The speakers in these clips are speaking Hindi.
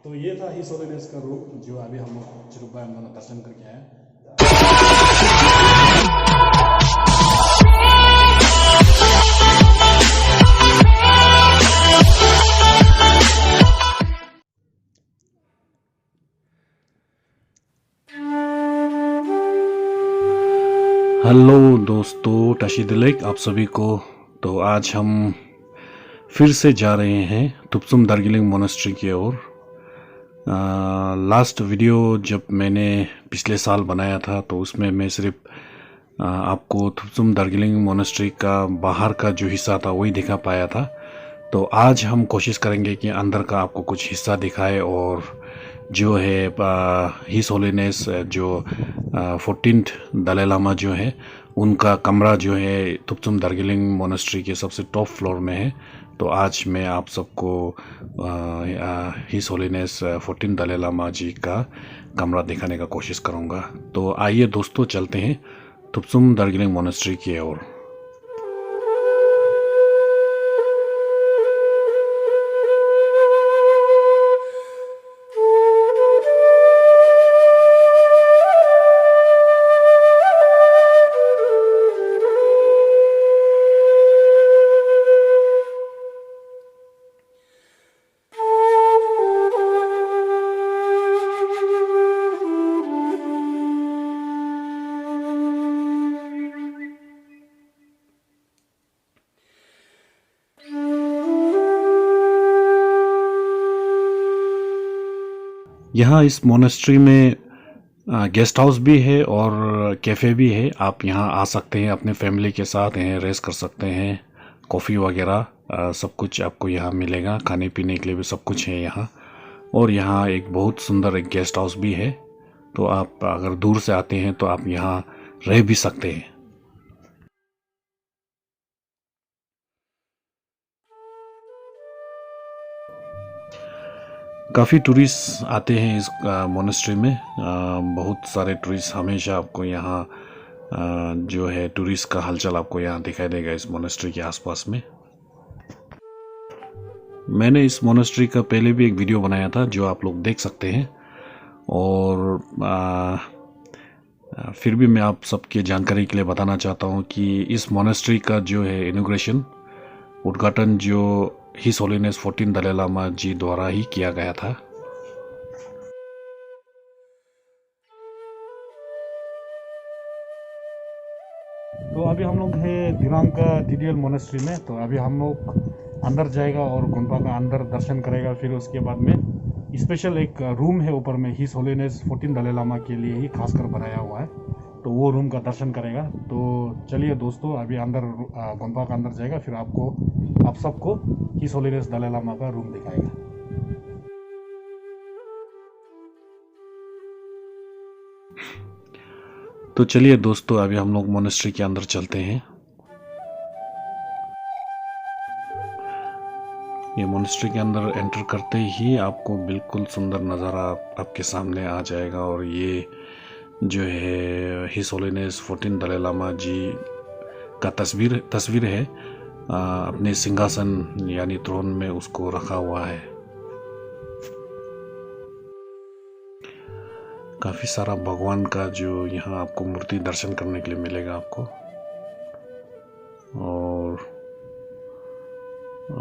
तो ये था हिज होलीनेस का रूप जो अभी हम लोग चिरुबाई हम लोग दर्शन करके आए। हेलो दोस्तों, टशी दिलेक आप सभी को। तो आज हम फिर से जा रहे हैं तुपसुम दार्जिलिंग मोनेस्ट्री की ओर। लास्ट वीडियो जब मैंने पिछले साल बनाया था तो उसमें मैं सिर्फ आपको तुपसुम दार्जिलिंग मोनेस्ट्री का बाहर का जो हिस्सा था वही दिखा पाया था। तो आज हम कोशिश करेंगे कि अंदर का आपको कुछ हिस्सा दिखाए और जो है हिज होलीनेस जो 14th दलाई लामा जो है उनका कमरा जो है तुपसुम दार्जिलिंग मोनेस्ट्री के सबसे टॉप फ्लोर में है। तो आज मैं आप सबको his holiness 14th Dalai Lama ji का कमरा दिखाने का कोशिश करूँगा। तो आइए दोस्तों, चलते हैं तुपसुम दार्जिलिंग मोनेस्ट्री की ओर। यहाँ इस मोनेस्ट्री में गेस्ट हाउस भी है और कैफ़े भी है। आप यहाँ आ सकते हैं, अपने फैमिली के साथ हैं रेस्ट कर सकते हैं। कॉफ़ी वगैरह सब कुछ आपको यहाँ मिलेगा, खाने पीने के लिए भी सब कुछ है यहाँ। और यहाँ एक बहुत सुंदर एक गेस्ट हाउस भी है। तो आप अगर दूर से आते हैं तो आप यहाँ रह भी सकते हैं। काफ़ी टूरिस्ट आते हैं इस मोनेस्ट्री में। बहुत सारे टूरिस्ट हमेशा आपको यहाँ जो है टूरिस्ट का हलचल आपको यहाँ दिखाई देगा इस मोनेस्ट्री के आसपास में। मैंने इस मोनेस्ट्री का पहले भी एक वीडियो बनाया था जो आप लोग देख सकते हैं। और फिर भी मैं आप सबके जानकारी के लिए बताना चाहता हूँ कि इस मोनेस्ट्री का जो है इनॉग्रेशन उद्घाटन जो his holiness 14th Dalai Lama ji द्वारा ही किया गया था। तो अभी हम लोग हैं दिरांग का DDL मोनेस्ट्री में। तो अभी हम लोग अंदर जाएगा और गुम्फा का अंदर दर्शन करेगा। फिर उसके बाद में स्पेशल एक रूम है ऊपर में his holiness 14th Dalai Lama के लिए ही खासकर बनाया हुआ है। तो वो रूम का दर्शन करेगा। तो चलिए दोस्तों, अभी अंदर गुम्फा का अंदर जाएगा, फिर आप सबको हिज होलीनेस दलाई लामा का रूम दिखाएगा। तो चलिए दोस्तों, अभी हम लोग मोनेस्ट्री के अंदर चलते हैं। ये मोनेस्ट्री के अंदर एंटर करते ही आपको बिल्कुल सुंदर नज़ारा आपके सामने आ जाएगा। और ये जो है his holiness 14th Dalai Lama ji का तस्वीर है। अपने सिंहासन यानी थ्रोन में उसको रखा हुआ है। काफ़ी सारा भगवान का जो यहाँ आपको मूर्ति दर्शन करने के लिए मिलेगा आपको। और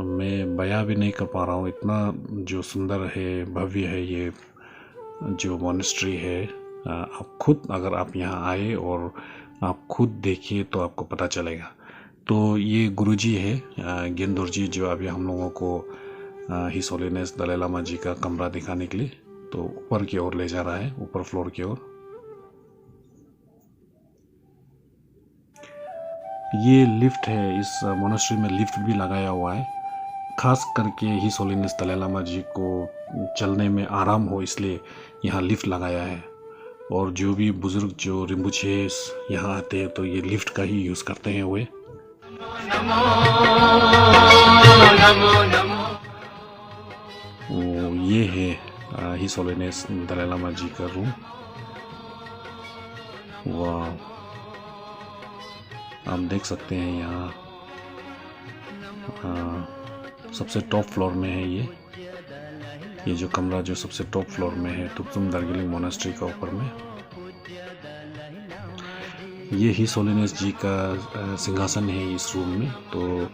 मैं बयां भी नहीं कर पा रहा हूँ, इतना जो सुंदर है, भव्य है ये जो मोनेस्ट्री है। आप खुद अगर आप यहाँ आए और आप खुद देखिए तो आपको पता चलेगा। तो ये गुरुजी है गेंदुर जी, जो अभी हम लोगों को हिज होलीनेस दलाई लामा जी का कमरा दिखाने के लिए तो ऊपर की ओर ले जा रहा है, ऊपर फ्लोर की ओर। ये लिफ्ट है, इस मोनेस्ट्री में लिफ्ट भी लगाया हुआ है, खास करके हिज होलीनेस दलाई लामा जी को चलने में आराम हो इसलिए यहाँ लिफ्ट लगाया है। और जो भी बुजुर्ग जो रिम्बुचे यहाँ आते हैं तो ये लिफ्ट का ही यूज़ करते हैं वे। ये है हिज होलीनेस दलाई लामा जी का रूम। वाह, आप देख सकते हैं यहाँ सबसे टॉप फ्लोर में है ये। ये जो कमरा जो सबसे टॉप फ्लोर में है तुपचुम दार्जिलिंग मोनास्ट्री का ऊपर में, ये हिज होलीनेस जी का सिंहासन है इस रूम में। तो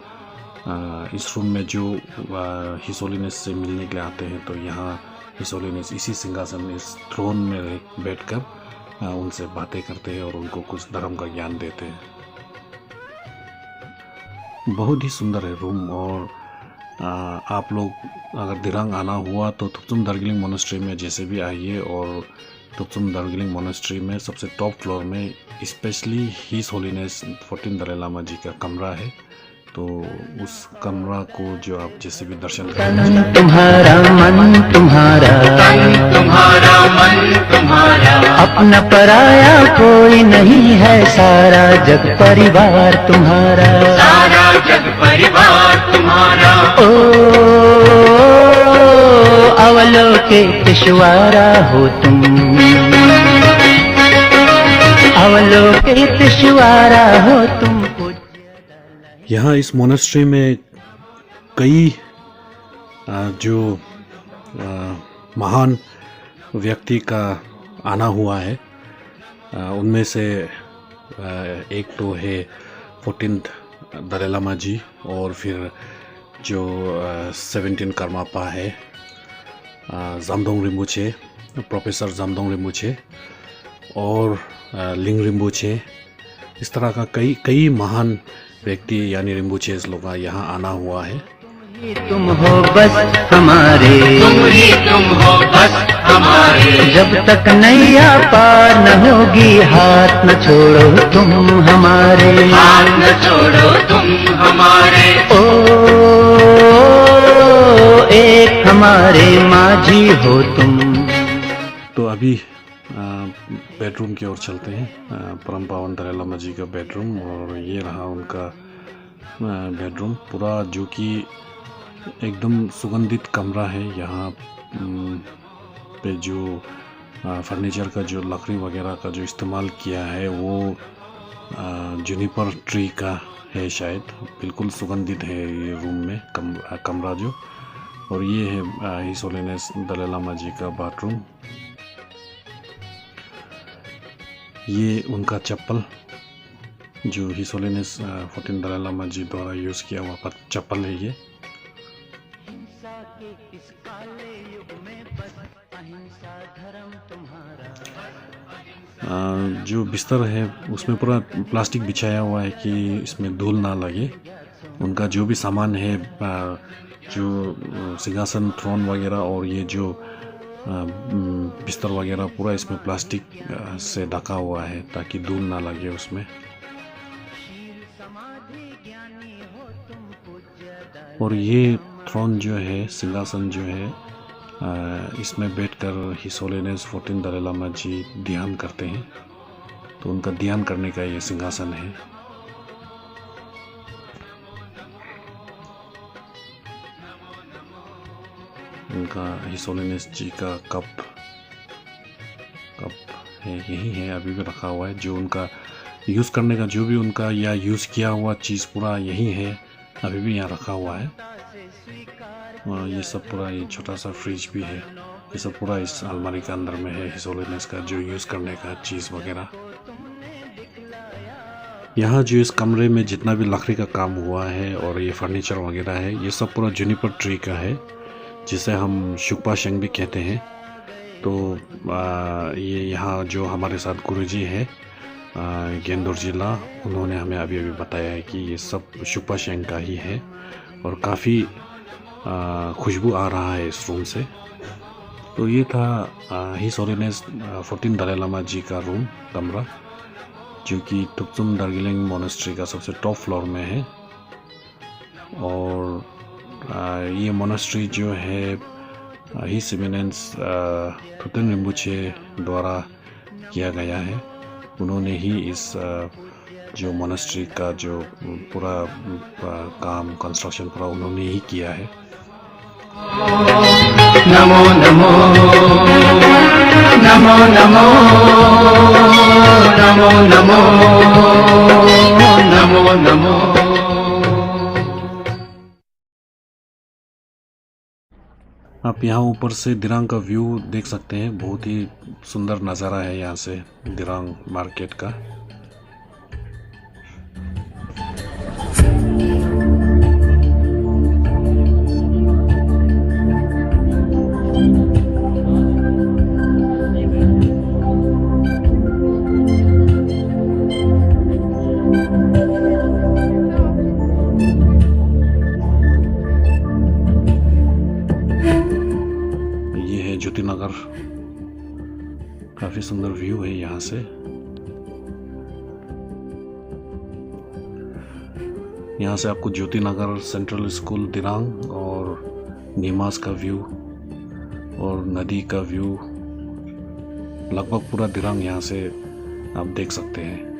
इस रूम में जो हिज होलीनेस से मिलने के लिए आते हैं तो यहाँ हिज होलीनेस इसी सिंहासन इस थ्रोन में बैठकर उनसे बातें करते हैं और उनको कुछ धर्म का ज्ञान देते हैं। बहुत ही सुंदर है रूम। और आप लोग अगर दिरांग आना हुआ तो तुपचुम दार्जिलिंग मोनास्ट्री में जैसे भी आइए, और तुपचुम दार्जिलिंग मोनास्ट्री में सबसे टॉप फ्लोर में specially his holiness 14 Dalai Lama ji का कमरा है। तो उस कमरा को जो आप जैसे भी दर्शन करेंगे, तुम्हारा मन तुम्हारा मन तुम्हारा, अपना पराया कोई नहीं है, सारा जग परिवार तुम्हारा, सारा जग परिवार तुम्हारा। ओ अवलोकितश्वारा हो तुम, अवलोकितश्वारा हो तुम। यहाँ इस मोनास्ट्री में कई जो महान व्यक्ति का आना हुआ है, उनमें से एक तो है 14th दलाई लामा जी, और फिर जो 17 कर्मापा है, जामदोंग रिम्बुचे, प्रोफेसर जामदोंग रिम्बुचे, और लिंग रिम्बुचे। इस तरह का कई महान व्यक्ति यानी रिम्बुचेस लोग का यहाँ आना हुआ है। तुम हो बस हमारे, तुम ही तुम हो बस हमारे, जब तक नैया पार न होगी हाथ न छोड़ो तुम हमारे, हाथ न छोड़ो तुम हमारे। ओ एक हमारे माझी हो तुम। तो अभी बेडरूम की ओर चलते हैं, परम पावन दलाई लामा जी का बेडरूम। और ये रहा उनका बेडरूम पूरा, जो कि एकदम सुगंधित कमरा है। यहाँ पे जो फर्नीचर का जो लकड़ी वगैरह का जो इस्तेमाल किया है वो जुनिपर ट्री का है शायद, बिल्कुल सुगंधित है ये रूम में कमरा जो। और ये है हिज होलीनेस दलाई लामा जी का बाथरूम। ये उनका चप्पल जो हिज होलीनेस 14 दलाई लामा जी द्वारा यूज़ किया हुआ चप्पल है ये। जो बिस्तर है उसमें पूरा प्लास्टिक बिछाया हुआ है कि इसमें धूल ना लगे। उनका जो भी सामान है, जो सिंहासन थ्रोन वगैरह और ये जो बिस्तर वगैरह, पूरा इसमें प्लास्टिक से ढका हुआ है ताकि धूल ना लगे उसमें। और ये थ्रोन जो है, सिंहासन जो है, इसमें बैठकर हिज होलीनेस 14 दलाई लामा जी ध्यान करते हैं। तो उनका ध्यान करने का ये सिंहासन है। उनका हिज होलीनेस जी का कप है, यही है, अभी भी रखा हुआ है। जो उनका यूज़ करने का जो भी उनका या यूज़ किया हुआ चीज़ पूरा यही है, अभी भी यहाँ रखा हुआ है। और ये सब पूरा, ये छोटा सा फ्रिज भी है, ये सब पूरा इस अलमारी के अंदर में है हिज होलीनेस का जो यूज़ करने का चीज़ वगैरह। यहाँ जो इस कमरे में जितना भी लकड़ी का काम हुआ है और ये फर्नीचर वगैरह है, ये सब पूरा जुनिपर ट्री का है, जिसे हम शुक्पा शेंग भी कहते हैं। तो ये यहाँ जो हमारे साथ गुरुजी है गेंदोर जिला, उन्होंने हमें अभी बताया है कि ये सब शुक्पा शेंग का ही है। और काफ़ी खुशबू आ रहा है इस रूम से। तो ये था हिज होलीनेस 14 दलाई लामा जी का रूम, कमरा, जो कि तुपचुम दार्जिलिंग मोनास्ट्री का सबसे टॉप फ्लोर में है। और ये मोनास्ट्री जो है हिज इमिनेंस थुतेन रिम्बुचे द्वारा किया गया है। उन्होंने ही इस जो मोनास्ट्री का जो पूरा काम, कंस्ट्रक्शन पूरा उन्होंने ही किया है। नमो नमो नमो नमो नमो नमो नमो नमो। आप यहाँ ऊपर से दिरांग का व्यू देख सकते हैं। बहुत ही सुंदर नज़ारा है यहाँ से दिरांग मार्केट का। ज्योति नगर, काफी सुंदर व्यू है यहाँ से। यहाँ से आपको ज्योति नगर, सेंट्रल स्कूल दिरांग और नीमास का व्यू और नदी का व्यू, लगभग पूरा दिरांग यहाँ से आप देख सकते हैं।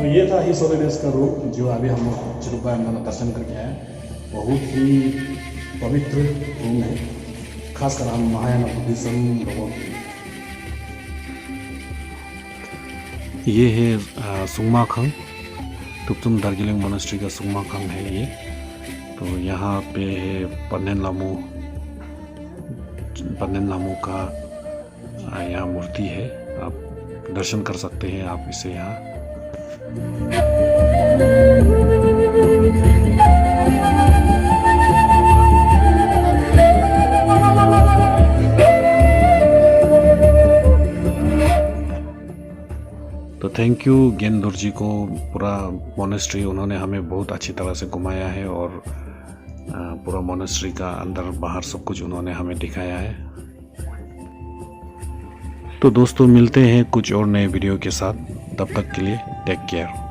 ये था हिस होलीडेज का रूप जो अभी हम लोग चिरुबा में दर्शन करके आए। बहुत ही पवित्र रूम है, खासकर हम महायान बुद्धिज्म लोगों के लिए। ये है सुंगमाखांग, तुपचुम दार्जिलिंग मोनेस्ट्री का सुंगमाखांग है ये। तो यहाँ पे है पन्नेन लामू का यहाँ मूर्ति है, आप दर्शन कर सकते हैं आप इसे यहाँ। तो थैंक यू गेंदुर जी को, पूरा मोनेस्ट्री उन्होंने हमें बहुत अच्छी तरह से घुमाया है और पूरा मोनेस्ट्री का अंदर बाहर सब कुछ उन्होंने हमें दिखाया है। तो दोस्तों मिलते हैं कुछ और नए वीडियो के साथ, तब तक के लिए टेक केयर।